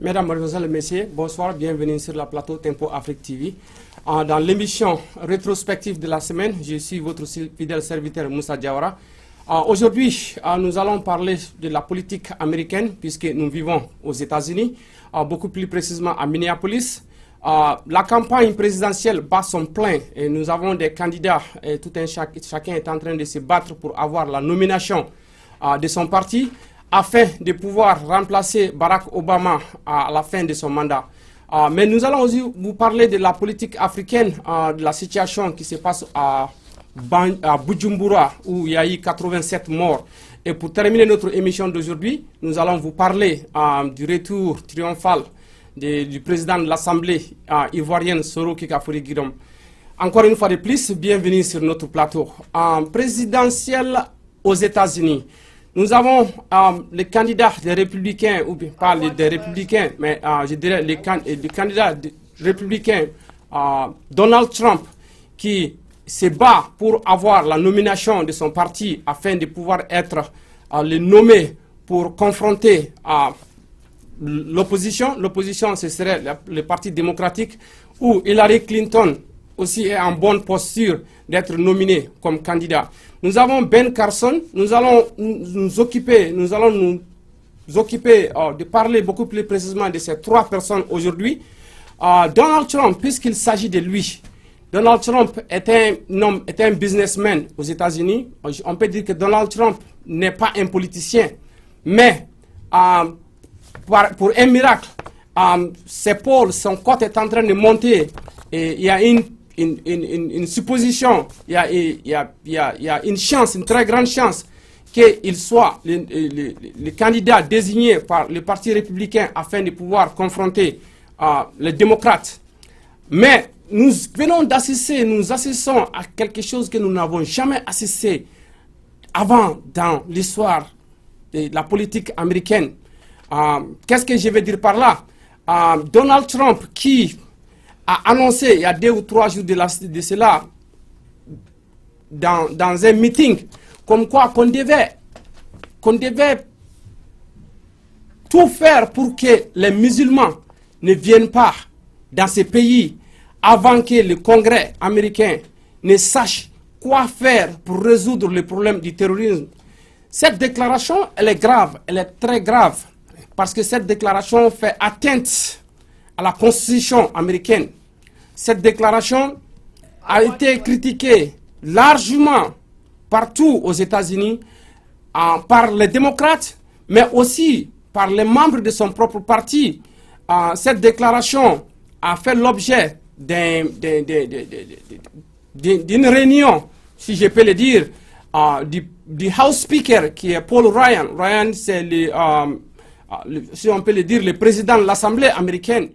Mesdames, Mademoiselles et Messieurs, bonsoir, bienvenue sur la plateau Tempo Afrique TV. Dans l'émission rétrospective de la semaine, je suis votre fidèle serviteur Moussa Diawara. Aujourd'hui, nous allons parler de la politique américaine puisque nous vivons aux États-Unis, beaucoup plus précisément à Minneapolis. La campagne présidentielle bat son plein et nous avons des candidats et chacun est en train de se battre pour avoir la nomination de son parti afin de pouvoir remplacer Barack Obama à la fin de son mandat. Mais nous allons aussi vous parler de la politique africaine, de la situation qui se passe à Bujumbura, où il y a eu 87 morts. Et pour terminer notre émission d'aujourd'hui, nous allons vous parler du retour triomphal du président de l'Assemblée ivoirienne, Soro Kikafuri Girom. Encore une fois de plus, bienvenue sur notre plateau. Présidentiel aux États-Unis. Nous avons les candidats des républicains, ou bien pas des républicains, mais je dirais les candidats républicains, Donald Trump, qui se bat pour avoir la nomination de son parti afin de pouvoir être le nommé pour confronter l'opposition. L'opposition, ce serait le Parti démocratique, où Hillary Clinton aussi est en bonne posture d'être nominé comme candidat. Nous avons Ben Carson, nous allons nous occuper de parler beaucoup plus précisément de ces trois personnes aujourd'hui. Donald Trump, puisqu'il s'agit de lui, Donald Trump est un businessman aux États-Unis. On peut dire que Donald Trump n'est pas un politicien, mais pour un miracle, ses pôles, son cote est en train de monter et il y a une supposition, il y a une chance, une très grande chance qu'il soit le candidat désigné par le Parti républicain afin de pouvoir confronter les démocrates. Mais nous assistons à quelque chose que nous n'avons jamais assisté avant dans l'histoire de la politique américaine. Qu'est-ce que je veux dire par là? Donald Trump qui a annoncé il y a 2 ou 3 jours de cela dans un meeting comme quoi qu'on devait tout faire pour que les musulmans ne viennent pas dans ces pays avant que le Congrès américain ne sache quoi faire pour résoudre le problème du terrorisme. Cette déclaration, elle est grave, elle est très grave, parce que cette déclaration fait atteinte à la Constitution américaine. Cette déclaration a été critiquée largement partout aux États-Unis par les démocrates, mais aussi par les membres de son propre parti. Cette déclaration a fait l'objet d'une réunion, si je peux le dire, du House Speaker qui est Paul Ryan. Ryan, c'est si on peut le dire, le président de l'Assemblée américaine.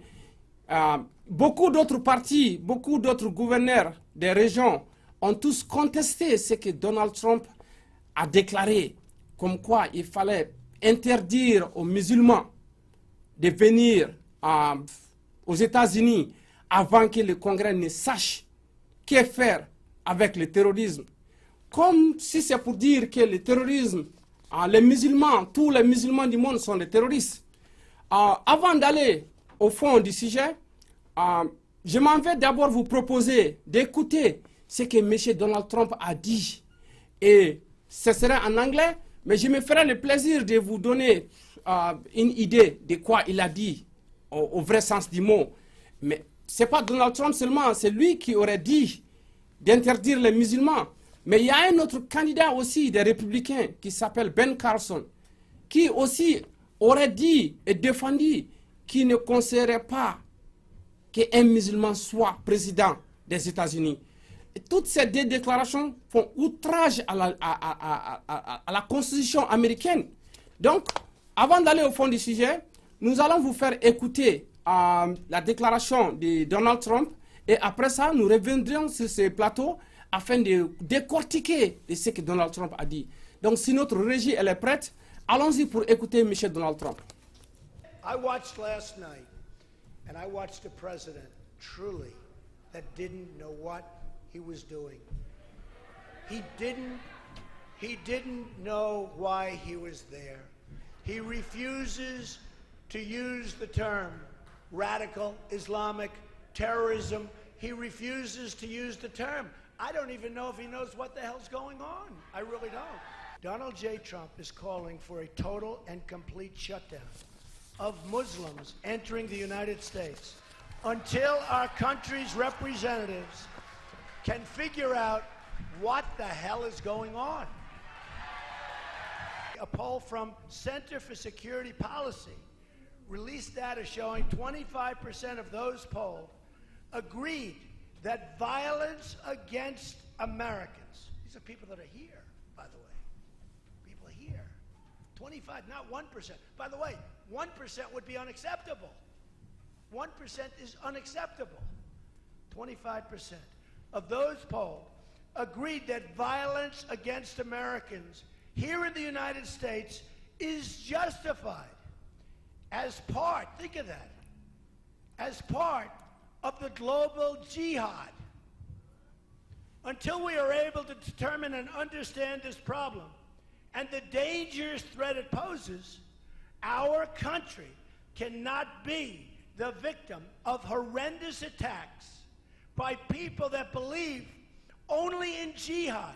Beaucoup d'autres partis, beaucoup d'autres gouverneurs des régions ont tous contesté ce que Donald Trump a déclaré, comme quoi il fallait interdire aux musulmans de venir aux États-Unis avant que le Congrès ne sache que faire avec le terrorisme. Comme si c'est pour dire que le terrorisme, les musulmans, tous les musulmans du monde sont des terroristes. Avant d'aller au fond du sujet, je m'en vais d'abord vous proposer d'écouter ce que M. Donald Trump a dit. Et ce serait en anglais, mais je me ferai le plaisir de vous donner une idée de quoi il a dit au vrai sens du mot. Mais ce n'est pas Donald Trump seulement, c'est lui qui aurait dit d'interdire les musulmans. Mais il y a un autre candidat aussi des républicains qui s'appelle Ben Carson, qui aussi aurait dit et défendu qu'il ne conseillerait pas qu'un musulman soit président des États-Unis. Toutes ces 2 déclarations font outrage à la Constitution américaine. Donc, avant d'aller au fond du sujet, nous allons vous faire écouter la déclaration de Donald Trump et après ça, nous reviendrons sur ce plateau afin de décortiquer ce que Donald Trump a dit. Donc, si notre régie elle est prête, allons-y pour écouter M. Donald Trump. I watched last night, and I watched a president truly that didn't know what he was doing. He didn't know why he was there. He refuses to use the term radical Islamic terrorism. He refuses to use the term. I don't even know if he knows what the hell's going on. I really don't. Donald J. Trump is calling for a total and complete shutdown of Muslims entering the United States until our country's representatives can figure out what the hell is going on. A poll from Center for Security Policy released data showing 25% of those polled agreed that violence against Americans, these are people that are here, by the way, people here, 25, not 1%. By the way, 1% would be unacceptable. 1% is unacceptable. 25% of those polled agreed that violence against Americans here in the United States is justified as part, think of that, as part of the global jihad. Until we are able to determine and understand this problem and the dangerous threat it poses, our country cannot be the victim of horrendous attacks by people that believe only in jihad.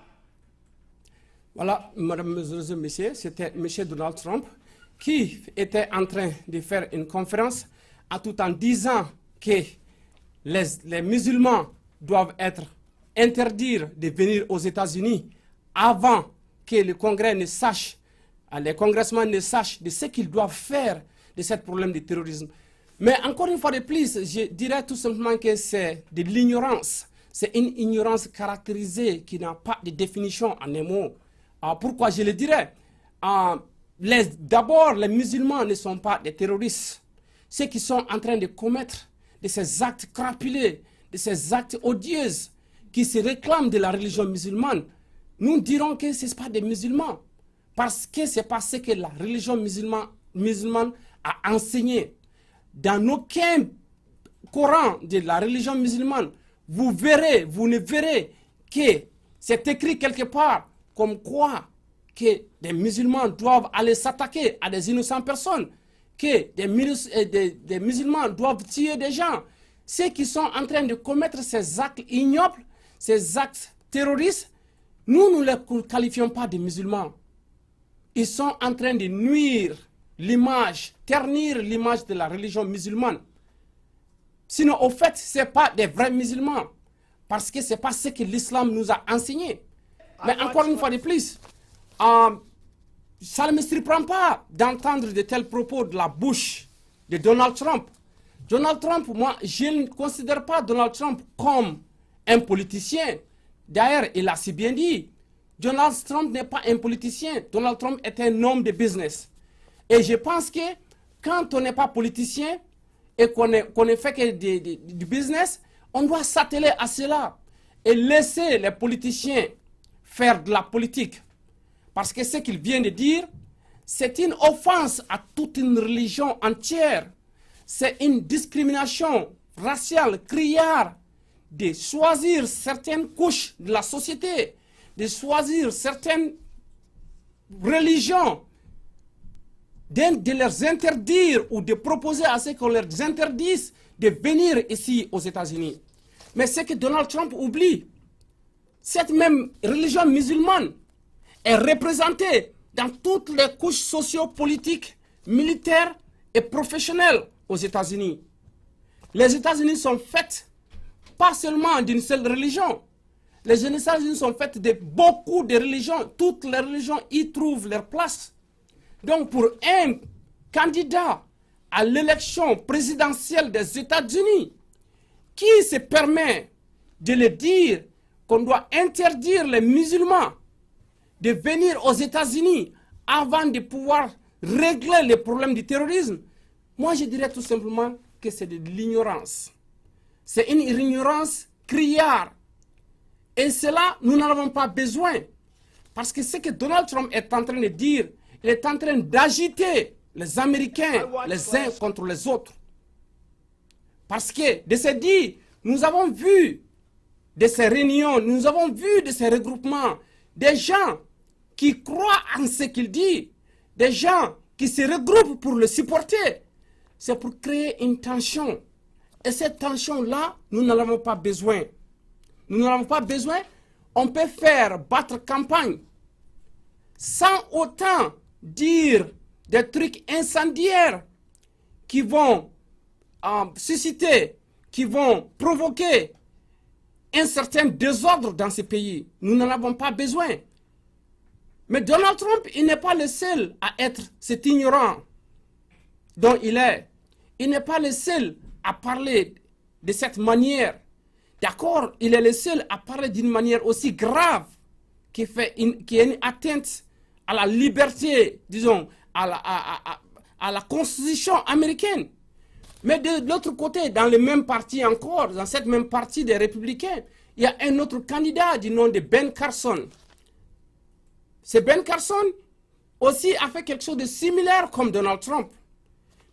Voilà, mesdames et messieurs, c'était M. Donald Trump qui était en train de faire une conférence tout en disant que les musulmans doivent être interdits de venir aux États-Unis avant que le Congrès ne sache, les congressmen ne sachent de ce qu'ils doivent faire de ce problème de terrorisme. Mais encore une fois de plus, je dirais tout simplement que c'est de l'ignorance. C'est une ignorance caractérisée qui n'a pas de définition en un mot. Pourquoi je le dirais? D'abord, les musulmans ne sont pas des terroristes. Ceux qui sont en train de commettre de ces actes crapuleux, de ces actes odieux, qui se réclament de la religion musulmane, nous dirons que ce n'est pas des musulmans. Parce que c'est pas ce que la religion musulmane a enseigné. Dans aucun Coran de la religion musulmane, vous ne verrez que c'est écrit quelque part comme quoi que des musulmans doivent aller s'attaquer à des innocentes personnes, que des musulmans doivent tuer des gens. Ceux qui sont en train de commettre ces actes ignobles, ces actes terroristes, nous ne les qualifions pas de musulmans. Ils sont en train de nuire l'image, ternir l'image de la religion musulmane. Sinon, au fait, ce n'est pas des vrais musulmans. Parce que ce n'est pas ce que l'islam nous a enseigné. Mais encore une fois de plus, ça ne me surprend pas d'entendre de tels propos de la bouche de Donald Trump. Donald Trump, moi, je ne considère pas Donald Trump comme un politicien. D'ailleurs, il a si bien dit, Donald Trump n'est pas un politicien. Donald Trump est un homme de business. Et je pense que quand on n'est pas politicien et qu'on ne fait que du business, on doit s'atteler à cela et laisser les politiciens faire de la politique. Parce que ce qu'il vient de dire, c'est une offense à toute une religion entière. C'est une discrimination raciale, criarde, de choisir certaines couches de la société, de choisir certaines religions, de leur interdire ou de proposer à ceux qu'on leur interdise de venir ici aux États-Unis. Mais ce que Donald Trump oublie, cette même religion musulmane est représentée dans toutes les couches socio-politiques, militaires et professionnelles aux États-Unis. Les États-Unis sont faits pas seulement d'une seule religion. Les États-Unis sont faits de beaucoup de religions. Toutes les religions y trouvent leur place. Donc pour un candidat à l'élection présidentielle des États-Unis, qui se permet de le dire qu'on doit interdire les musulmans de venir aux États-Unis avant de pouvoir régler les problèmes du terrorisme, moi je dirais tout simplement que c'est de l'ignorance. C'est une ignorance criarde. Et cela, nous n'en avons pas besoin. Parce que ce que Donald Trump est en train de dire, il est en train d'agiter les Américains les uns contre les autres. Parce que de ce dit, nous avons vu de ces réunions, nous avons vu de ces regroupements, des gens qui croient en ce qu'il dit, des gens qui se regroupent pour le supporter, c'est pour créer une tension. Et cette tension-là, nous n'en avons pas besoin. Nous n'en avons pas besoin. On peut faire battre campagne sans autant dire des trucs incendiaires qui vont susciter, qui vont provoquer un certain désordre dans ce pays. Nous n'en avons pas besoin. Mais Donald Trump, il n'est pas le seul à être cet ignorant dont il est. Il n'est pas le seul à parler de cette manière. D'accord, il est le seul à parler d'une manière aussi grave qui est une atteinte à la liberté, disons, à la constitution américaine. Mais de l'autre côté, dans le même parti encore, dans cette même partie des républicains, il y a un autre candidat du nom de Ben Carson. Ce Ben Carson aussi a fait quelque chose de similaire comme Donald Trump,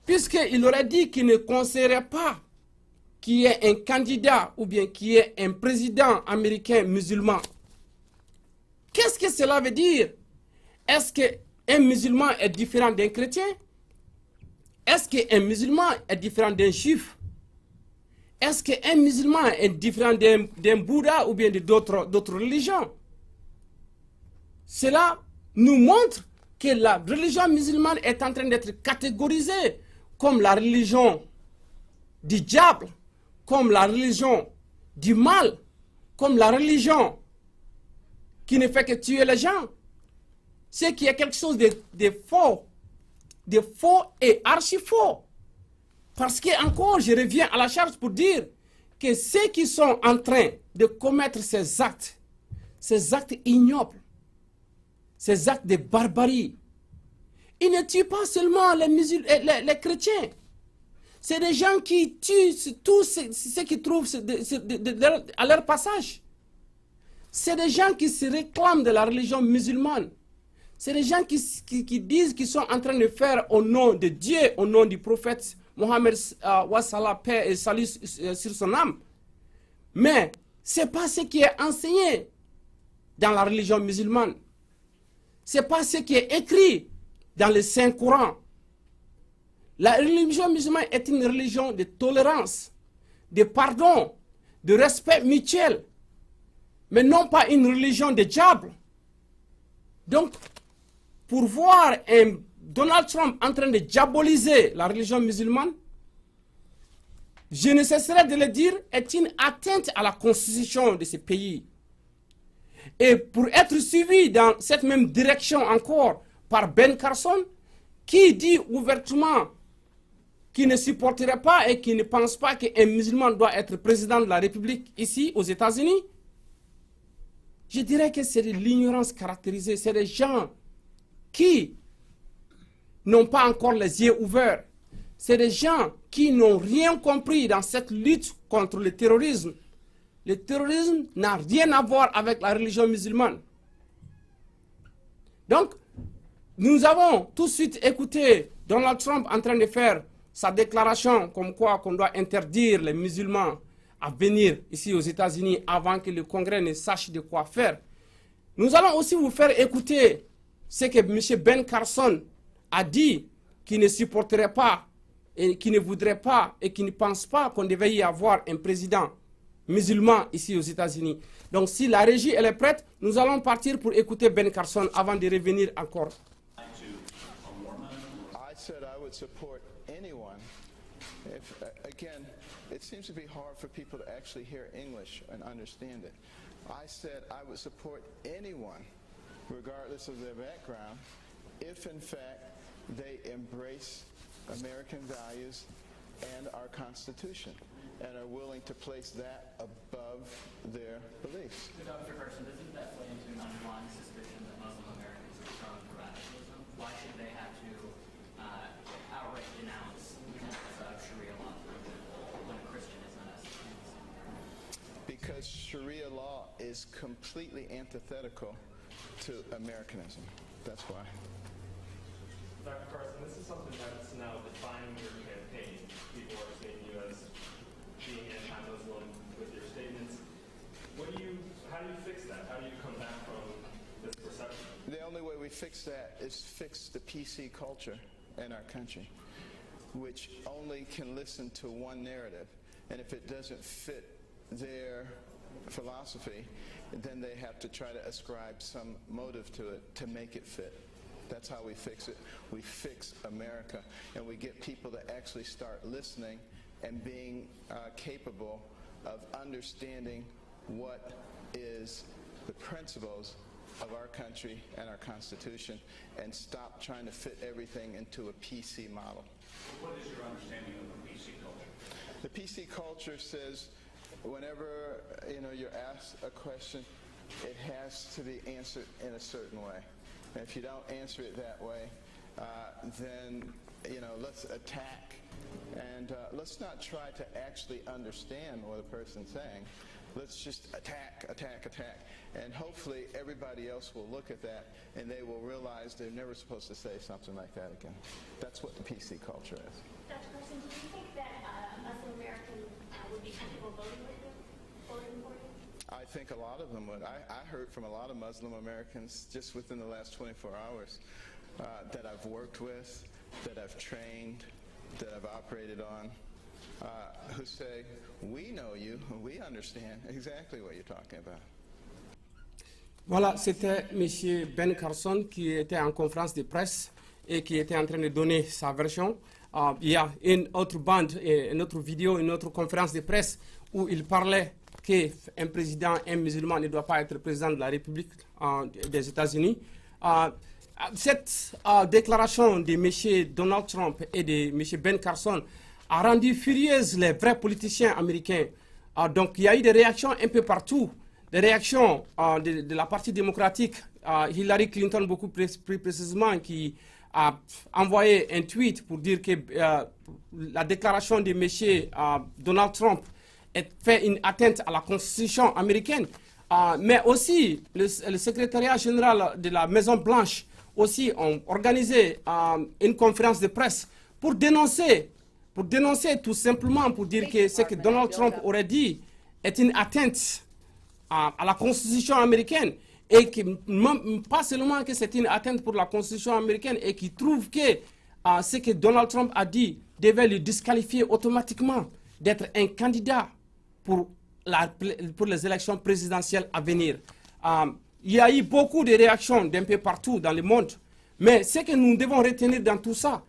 puisqu'il aurait dit qu'il ne conseillerait pas qu'il y ait un candidat ou bien qu'il y ait un président américain musulman. Qu'est-ce que cela veut dire? Est-ce qu'un musulman est différent d'un chrétien? Est-ce qu'un musulman est différent d'un juif? Est-ce qu'un musulman est différent d'un Bouddha ou bien d'autres religions? Cela nous montre que la religion musulmane est en train d'être catégorisée comme la religion du diable, comme la religion du mal, comme la religion qui ne fait que tuer les gens. C'est qu'il y a quelque chose de faux et archi-faux. Parce que, encore, je reviens à la charge pour dire que ceux qui sont en train de commettre ces actes ignobles, ces actes de barbarie, ils ne tuent pas seulement les chrétiens. C'est des gens qui tuent tous ceux qui trouvent à leur passage. C'est des gens qui se réclament de la religion musulmane. C'est des gens qui disent qu'ils sont en train de faire au nom de Dieu, au nom du prophète Mohammed, paix et salut sur son âme. Mais ce n'est pas ce qui est enseigné dans la religion musulmane. Ce n'est pas ce qui est écrit dans le Saint-Coran. La religion musulmane est une religion de tolérance, de pardon, de respect mutuel, mais non pas une religion de diable. Donc, pour voir un Donald Trump en train de diaboliser la religion musulmane, je ne cesserai de le dire, est une atteinte à la constitution de ce pays. Et pour être suivi dans cette même direction encore par Ben Carson, qui dit ouvertement qu'il ne supporterait pas et qui ne pense pas qu'un musulman doit être président de la République ici, aux États-Unis, je dirais que c'est de l'ignorance caractérisée. C'est des gens qui n'ont pas encore les yeux ouverts. C'est des gens qui n'ont rien compris dans cette lutte contre le terrorisme. Le terrorisme n'a rien à voir avec la religion musulmane. Donc, nous avons tout de suite écouté Donald Trump en train de faire sa déclaration comme quoi qu'on doit interdire les musulmans à venir ici aux États-Unis avant que le Congrès ne sache de quoi faire. Nous allons aussi vous faire écouter ce que M. Ben Carson a dit, qu'il ne supporterait pas et qui ne voudrait pas et qui ne pense pas qu'on devait y avoir un président musulman ici aux États-Unis. Donc si la régie elle est prête, nous allons partir pour écouter Ben Carson avant de revenir encore. I said I would support anyone. Again, it seems to be hard for people to actually hear English and understand it. I said I would support anyone, regardless of their background, if in fact they embrace American values and our Constitution and are willing to place that above their beliefs. Dr. Carson, doesn't that play into an underlying suspicion that Muslim Americans are prone to radicalism? Why should they have to outright denounce Sharia law, for example, when a Christian is not as Because Sharia law is completely antithetical to Americanism. That's why. Dr. Carson, this is something that's now defining your campaign. People are seeing you as being anti-Muslim with your statements. How do you fix that? How do you come back from this perception? The only way we fix that is fix the PC culture in our country. which only can listen to one narrative. And if it doesn't fit their philosophy, then they have to try to ascribe some motive to it to make it fit. That's how we fix it. We fix America, and we get people to actually start listening and being capable of understanding what is the principles of our country and our Constitution, and stop trying to fit everything into a PC model. What is your understanding of the PC culture? The PC culture says whenever you're asked a question, it has to be answered in a certain way. And if you don't answer it that way, then let's attack, and let's not try to actually understand what a person's saying. Let's just attack, attack, attack. And hopefully everybody else will look at that and they will realize they're never supposed to say something like that again. That's what the PC culture is. Dr. Carson, do you think that a Muslim American would be comfortable voting for you? I think a lot of them would. I heard from a lot of Muslim Americans just within the last 24 hours that I've worked with, that I've trained, that I've operated on, who say, we know you, we understand exactly what you're talking about. Voilà, c'était M. Ben Carson qui était en conférence de presse et qui était en train de donner sa version. Il y a une autre bande, une autre vidéo, une autre conférence de presse où il parlait qu'un président, un musulman ne doit pas être président de la République des États-Unis. Cette déclaration de M. Donald Trump et de M. Ben Carson a rendu furieuses les vrais politiciens américains. Donc il y a eu des réactions un peu partout. Des réactions de la partie démocratique, Hillary Clinton beaucoup plus précisément, qui a envoyé un tweet pour dire que la déclaration de M. Donald Trump fait une atteinte à la Constitution américaine. Mais aussi, le secrétariat général de la Maison-Blanche aussi ont organisé une conférence de presse pour dénoncer tout simplement, pour dire que ce que Donald Trump aurait dit est une atteinte à la Constitution américaine, et que pas seulement que c'est une atteinte pour la Constitution américaine, et qui trouve que ce que Donald Trump a dit devait le disqualifier automatiquement d'être un candidat pour les élections présidentielles à venir. Il y a eu beaucoup de réactions d'un peu partout dans le monde, mais ce que nous devons retenir dans tout ça,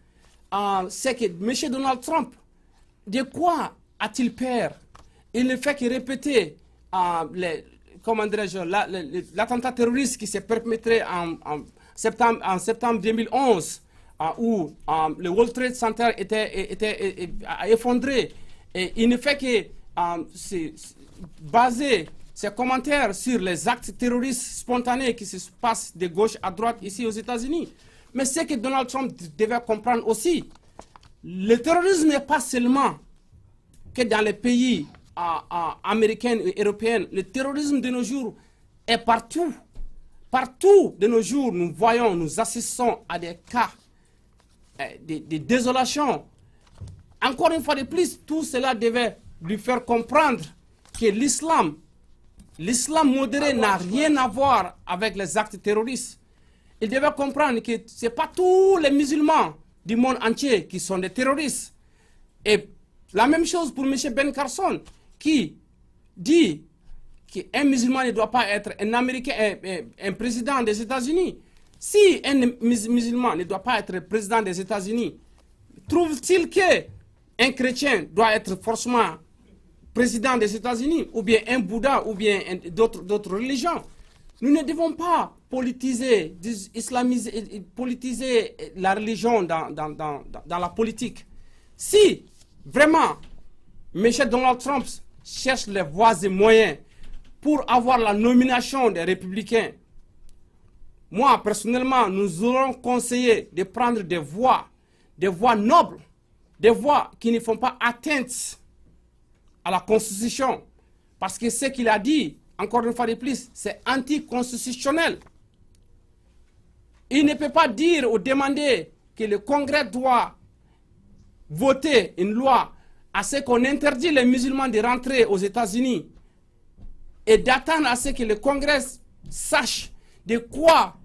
c'est que M. Donald Trump, de quoi a-t-il peur? Il ne fait que répéter l'attentat terroriste qui s'est perpétré en septembre 2011, où le World Trade Center était effondré. Et il ne fait que baser ses commentaires sur les actes terroristes spontanés qui se passent de gauche à droite ici aux États-Unis. Mais ce que Donald Trump devait comprendre aussi, le terrorisme n'est pas seulement que dans les pays américaine et européenne. Le terrorisme de nos jours est partout. Partout de nos jours, nous assistons à des cas de désolation. Encore une fois de plus, tout cela devait lui faire comprendre que l'islam modéré n'a rien à voir avec les actes terroristes. Il devait comprendre que ce n'est pas tous les musulmans du monde entier qui sont des terroristes. Et la même chose pour M. Ben Carson, qui dit qu'un musulman ne doit pas être un Américain, un président des États-Unis. Si un musulman ne doit pas être président des États-Unis, trouve-t-il qu'un chrétien doit être forcément président des États-Unis, ou bien un Bouddha, ou bien d'autres religions? Nous ne devons pas politiser, islamiser, politiser la religion dans la politique. Si vraiment M. Donald Trump cherche les voies et moyens pour avoir la nomination des républicains, moi personnellement, nous aurons conseillé de prendre des voies nobles, des voies qui ne font pas atteinte à la Constitution. Parce que ce qu'il a dit, encore une fois de plus, c'est anticonstitutionnel. Il ne peut pas dire ou demander que le Congrès doit voter une loi à ce qu'on interdit les musulmans de rentrer aux États-Unis et d'attendre à ce que le Congrès sache de quoi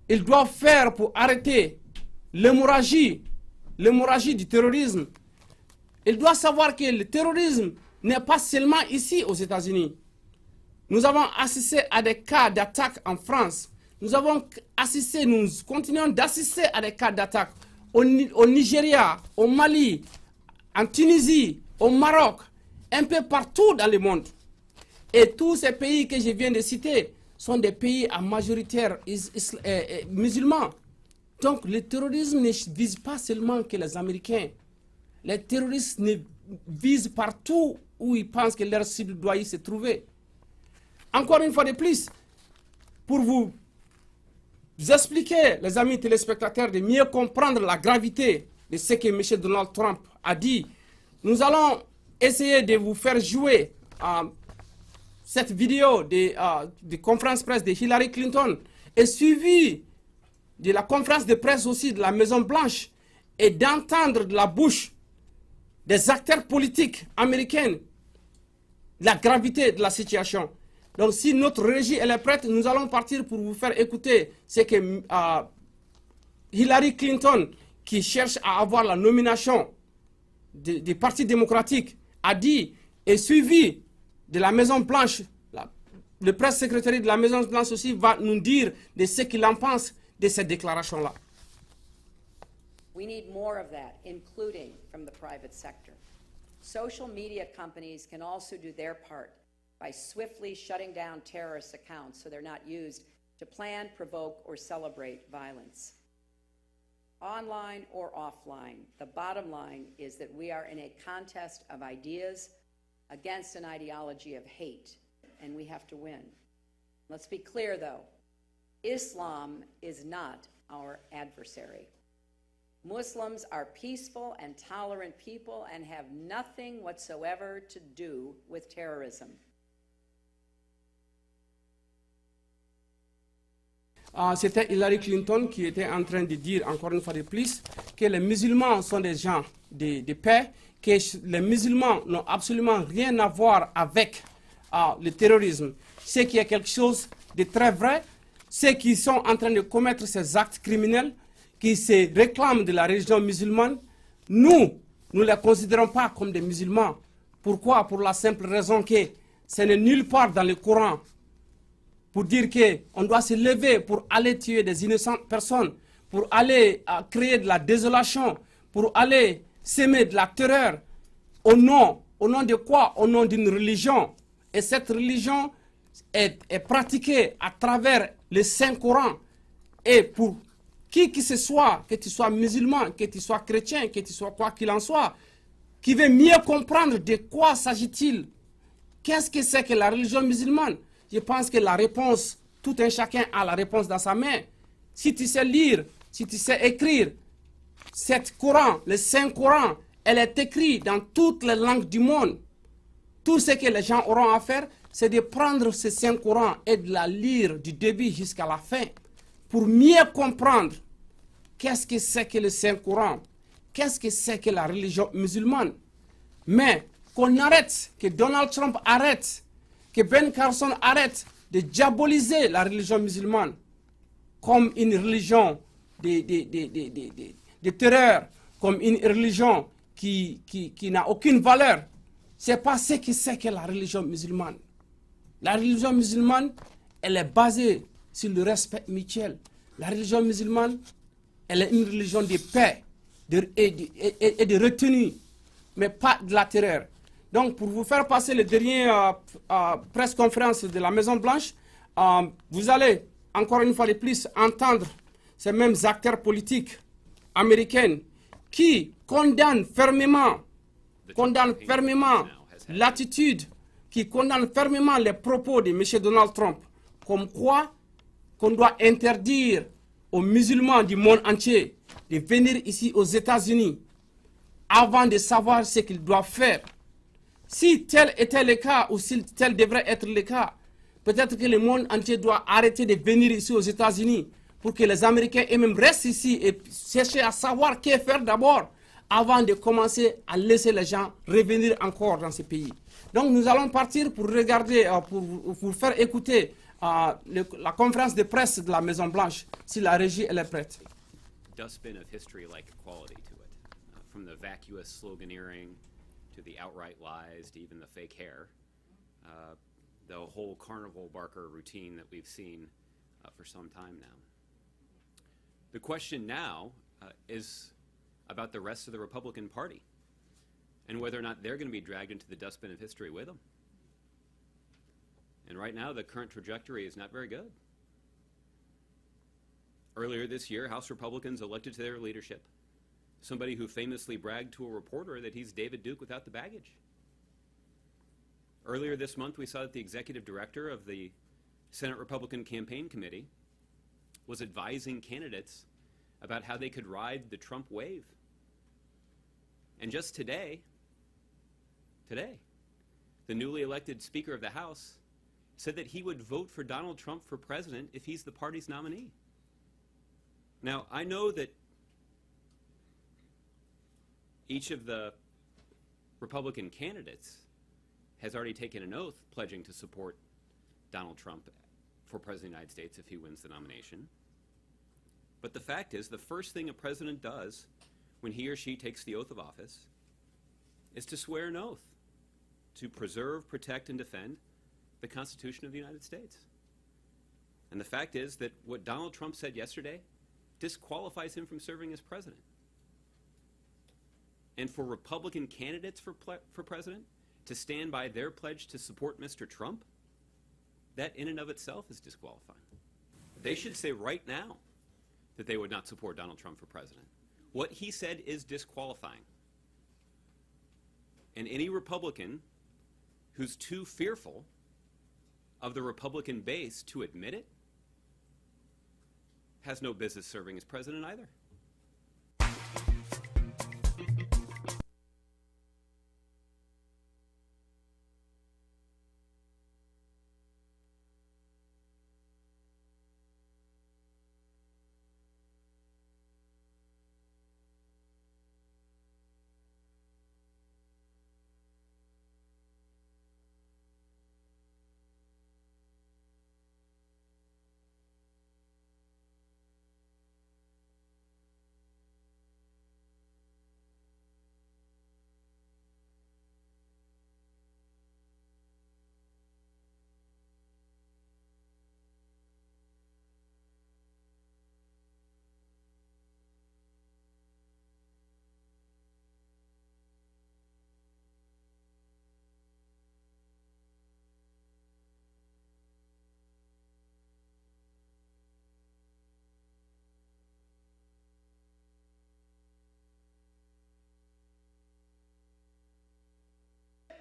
ils doivent faire pour arrêter l'hémorragie l'hémorragie du terrorisme, il doit savoir que le terrorisme n'est pas seulement ici aux États-Unis. Nous avons assisté à des cas d'attaque en France. Nous continuons d'assister à des cas d'attaque au Nigeria, au Mali, en Tunisie, au Maroc, un peu partout dans le monde. Et tous ces pays que je viens de citer sont des pays à majoritaire musulmans. Donc le terrorisme ne vise pas seulement que les Américains. Les terroristes visent partout où ils pensent que leur cible doit y se trouver. Encore une fois de plus, pour vous expliquer, les amis téléspectateurs, de mieux comprendre la gravité de ce que M. Donald Trump a dit, nous allons essayer de vous faire jouer cette vidéo de conférence presse de Hillary Clinton et suivie de la conférence de presse aussi de la Maison Blanche et d'entendre de la bouche des acteurs politiques américains la gravité de la situation. Donc si notre régie elle est prête, nous allons partir pour vous faire écouter ce que Hillary Clinton, qui cherche à avoir la nomination du Parti démocratique, a dit, et suivi de la Maison Blanche. Le presse secrétaire de la Maison Blanche aussi va nous dire de ce qu'il en pense de cette déclaration-là. We need more of that, including from the private sector. Social media companies can also do their part by swiftly shutting down terrorist accounts so they're not used to plan, provoke, or celebrate violence. Online or offline, the bottom line is that we are in a contest of ideas against an ideology of hate, and we have to win. Let's be clear, though. Islam is not our adversary. Muslims are peaceful and tolerant people and have nothing whatsoever to do with terrorism. C'était Hillary Clinton qui était en train de dire, encore une fois de plus, que les musulmans sont des gens de paix, que les musulmans n'ont absolument rien à voir avec le terrorisme. C'est qu'il y a quelque chose de très vrai. Ceux qui sont en train de commettre ces actes criminels, qui se réclament de la religion musulmane, nous ne les considérons pas comme des musulmans. Pourquoi? Pour la simple raison que ce n'est nulle part dans le Coran pour dire qu'on doit se lever pour aller tuer des innocentes personnes, pour aller créer de la désolation, pour aller s'aimer de la terreur. Au nom de quoi? Au nom d'une religion. Et cette religion est pratiquée à travers le Saint-Coran. Et pour qui que ce soit, que tu sois musulman, que tu sois chrétien, que tu sois quoi qu'il en soit, qui veut mieux comprendre de quoi s'agit-il, qu'est-ce que c'est que la religion musulmane? Je pense que la réponse, tout un chacun a la réponse dans sa main. Si tu sais lire, si tu sais écrire, cette Coran, le Saint-Coran, elle est écrite dans toutes les langues du monde. Tout ce que les gens auront à faire, c'est de prendre ce Saint-Coran et de la lire du début jusqu'à la fin pour mieux comprendre qu'est-ce que c'est que le Saint-Coran, qu'est-ce que c'est que la religion musulmane. Mais qu'on arrête, que Donald Trump arrête, que Ben Carson arrête de diaboliser la religion musulmane comme une religion de terreur, comme une religion qui n'a aucune valeur. Ce n'est pas ce que c'est que la religion musulmane. La religion musulmane, elle est basée sur le respect mutuel. La religion musulmane, elle est une religion de paix et de retenue, mais pas de la terreur. Donc, pour vous faire passer le dernier presse conférence de la Maison Blanche, vous allez, encore une fois de plus, entendre ces mêmes acteurs politiques américains qui condamnent fermement l'attitude, qui condamnent fermement les propos de M. Donald Trump, comme quoi qu'on doit interdire aux musulmans du monde entier de venir ici aux États-Unis avant de savoir ce qu'ils doivent faire. Si tel était le cas, ou si tel devrait être le cas, peut-être que le monde entier doit arrêter de venir ici aux États-Unis pour que les Américains eux-mêmes restent ici et chercher à savoir que faire d'abord avant de commencer à laisser les gens revenir encore dans ce pays. Donc nous allons partir pour regarder, pour vous faire écouter la conférence de presse de la Maison Blanche, si la régie elle est prête. Dustbin of history like equality to it. from the vacuous sloganeering to the outright lies to even the fake hair, the whole carnival barker routine that we've seen for some time now. The question now is about the rest of the Republican Party and whether or not they're going to be dragged into the dustbin of history with them. And right now, the current trajectory is not very good. Earlier this year, House Republicans elected to their leadership somebody who famously bragged to a reporter that he's David Duke without the baggage. Earlier this month, we saw that the executive director of the Senate Republican Campaign Committee was advising candidates about how they could ride the Trump wave. And just today, the newly elected Speaker of the House said that he would vote for Donald Trump for president if he's the party's nominee. Now, I know that each of the Republican candidates has already taken an oath pledging to support Donald Trump for President of the United States if he wins the nomination. But the fact is, the first thing a president does when he or she takes the oath of office is to swear an oath to preserve, protect, and defend the Constitution of the United States. And the fact is that what Donald Trump said yesterday disqualifies him from serving as president. And for Republican candidates for president to stand by their pledge to support Mr. Trump, that in and of itself is disqualifying. They should say right now that they would not support Donald Trump for president. What he said is disqualifying. And any Republican who's too fearful of the Republican base to admit it has no business serving as president either.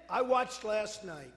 I watched last night.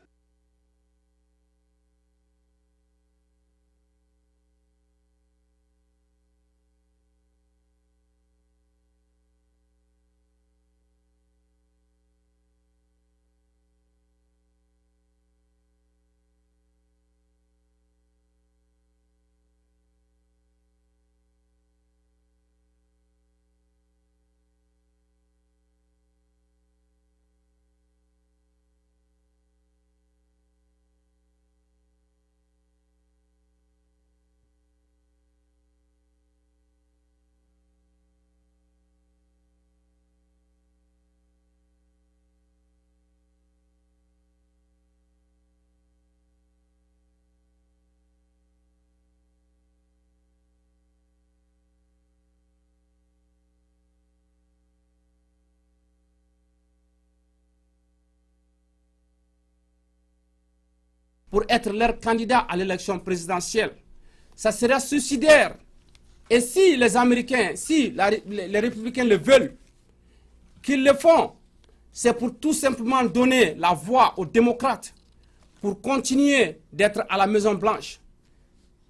pour être leur candidat à l'élection présidentielle. Ça sera suicidaire. Et si les Américains, si les républicains le veulent, qu'ils le font, c'est pour tout simplement donner la voix aux démocrates pour continuer d'être à la Maison-Blanche.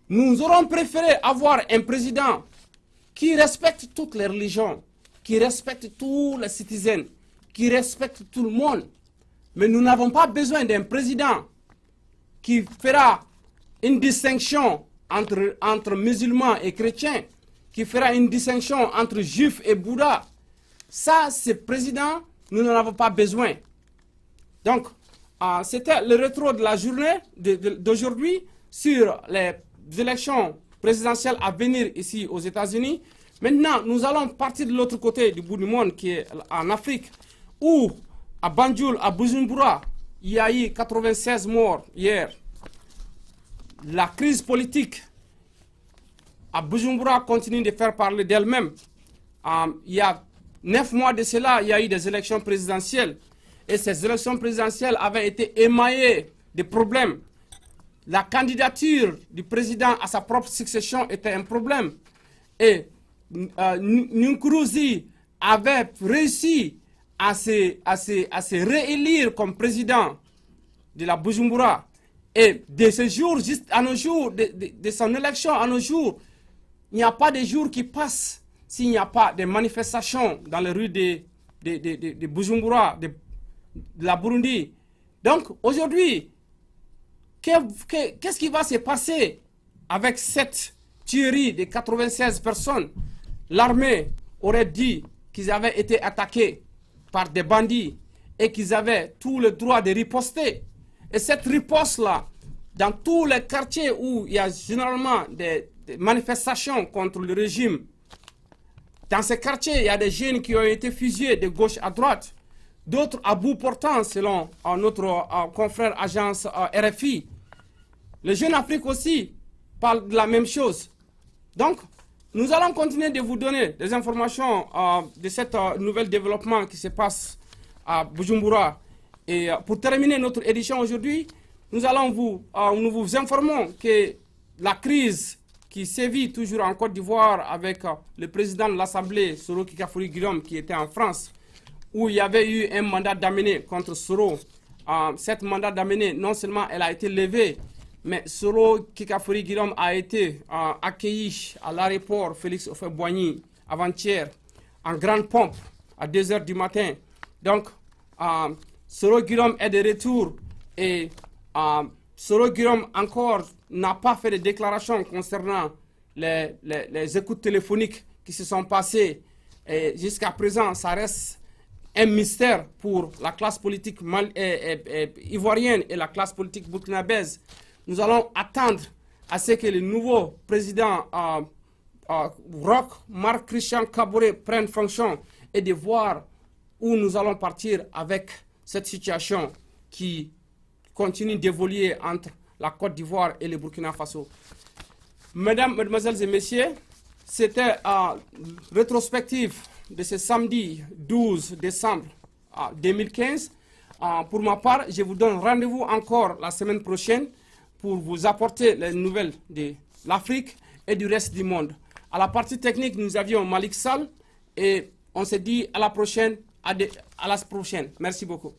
Nous aurons préféré avoir un président qui respecte toutes les religions, qui respecte tous les citoyens, qui respecte tout le monde. Mais nous n'avons pas besoin d'un président qui fera une distinction entre musulmans et chrétiens, qui fera une distinction entre juifs et bouddhas. Ça, ce président, nous n'en avons pas besoin. Donc, c'était le rétro de la journée d'aujourd'hui sur les élections présidentielles à venir ici aux États-Unis. Maintenant, nous allons partir de l'autre côté du bout du monde, qui est en Afrique, où à Banjul, à Bujumbura, il y a eu 96 morts hier. La crise politique à Bujumbura continue de faire parler d'elle-même. Il y a 9 mois de cela, il y a eu des élections présidentielles. Et ces élections présidentielles avaient été émaillées de problèmes. La candidature du président à sa propre succession était un problème. Et Nkurunziza avait réussi à se réélire comme président de la Bujumbura. Et de ce jour, juste à nos jours, de son élection à nos jours, il n'y a pas de jour qui passe s'il n'y a pas de manifestations dans les rues de Bujumbura, de la Burundi. Donc aujourd'hui, qu'est-ce qui va se passer avec cette tuerie de 96 personnes? L'armée aurait dit qu'ils avaient été attaqués par des bandits et qu'ils avaient tout le droit de riposter. Et cette riposte-là, dans tous les quartiers où il y a généralement des manifestations contre le régime, dans ces quartiers, il y a des jeunes qui ont été fusillés de gauche à droite, d'autres à bout portant, selon notre confrère agence RFI. Les jeunes Afrique aussi parlent de la même chose. Donc, nous allons continuer de vous donner des informations de cet nouvel développement qui se passe à Bujumbura. Et pour terminer notre édition aujourd'hui, nous vous informons que la crise qui sévit toujours en Côte d'Ivoire avec le président de l'Assemblée, Soro Kikafuri Guillaume, qui était en France, où il y avait eu un mandat d'amener contre Soro. Cette mandat d'amener, non seulement elle a été levée, mais Soro Kikafuri Guillaume a été accueilli à l'aéroport Félix Houphouët-Boigny avant-hier en grande pompe à 2 h du matin. Donc, Soro Guillaume est de retour et Soro Guillaume encore n'a pas fait de déclaration concernant les écoutes téléphoniques qui se sont passées. Et jusqu'à présent, ça reste un mystère pour la classe politique ivoirienne et la classe politique burkinabèse. Nous allons attendre à ce que le nouveau président Roch Marc Christian Kaboré prenne fonction et de voir où nous allons partir avec cette situation qui continue d'évoluer entre la Côte d'Ivoire et le Burkina Faso. Mesdames, Mesdemoiselles et Messieurs, c'était rétrospective de ce samedi 12 décembre 2015. Pour ma part, je vous donne rendez-vous encore la semaine prochaine pour vous apporter les nouvelles de l'Afrique et du reste du monde. À la partie technique, nous avions Malik Sall et on se dit à la prochaine. Merci beaucoup.